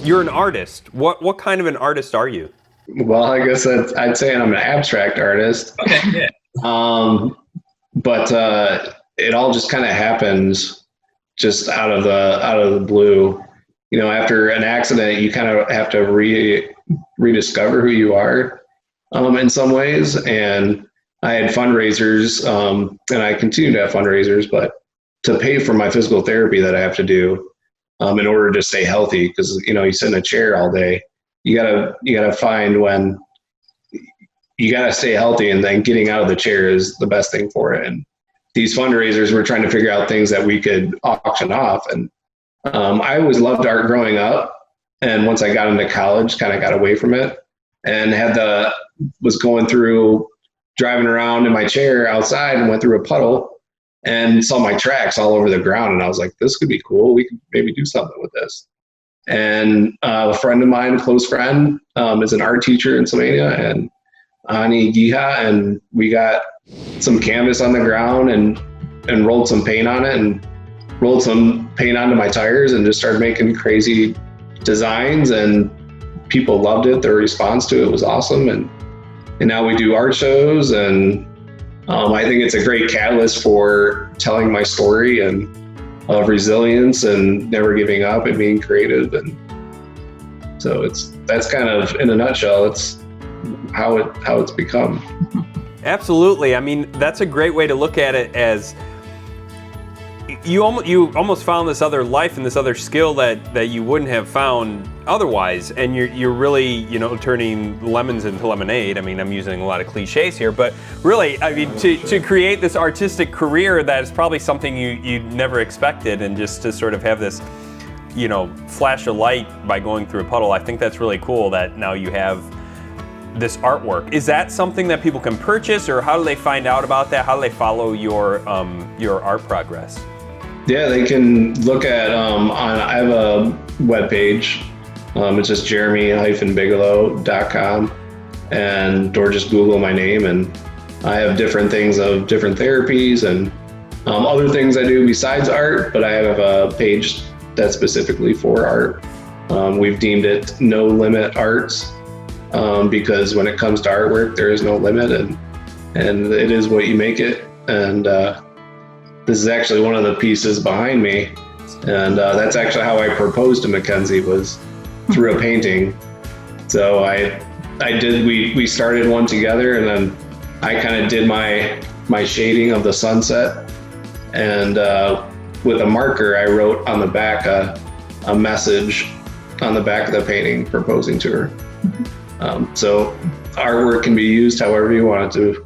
You're an artist. What kind of an artist are you? Well, I guess I'd say I'm an abstract artist. Okay, yeah. But it all just kind of happens just out of the blue. You know, after an accident, you kind of have to rediscover who you are in some ways. And I had fundraisers, and I continue to have fundraisers, but to pay for my physical therapy that I have to do in order to stay healthy, because you sit in a chair all day. You gotta find when you gotta stay healthy, and then getting out of the chair is the best thing for it. And these fundraisers, we're trying to figure out things that we could auction off. And I always loved art growing up, and once I got into college, kind of got away from it, and was going through driving around in my chair outside and went through a puddle and saw my tracks all over the ground. And I was like, this could be cool. We could maybe do something with this. And a friend of mine, a close friend, is an art teacher in Toledo, and Ani Giha, and we got some canvas on the ground and rolled some paint on it and rolled some paint onto my tires and just started making crazy designs, and people loved it. Their response to it was awesome. And now we do art shows, and I think it's a great catalyst for telling my story and of resilience and never giving up and being creative. And so that's kind of, in a nutshell, it's how it's become. Absolutely. I mean, that's a great way to look at it, as you almost found this other life and this other skill that you wouldn't have found otherwise, and you're really turning lemons into lemonade. I mean, I'm using a lot of cliches here, but really, I mean, to create this artistic career that is probably something you never expected, and just to sort of have this flash of light by going through a puddle. I think that's really cool that now you have this artwork. Is that something that people can purchase, or how do they find out about that? How do they follow your art progress? Yeah, they can look at I have a webpage. It's just jeremy-bigelow.com, or just Google my name, and I have different things of different therapies and other things I do besides art, but I have a page that's specifically for art. We've deemed it No Limit Arts, because when it comes to artwork, there is no limit, and it is what you make it. And this is actually one of the pieces behind me, and that's actually how I proposed to Mackenzie, was through a painting. So we started one together, and then I kind of did my shading of the sunset, and with a marker I wrote on the back a message on the back of the painting proposing to her. So artwork can be used however you want it to.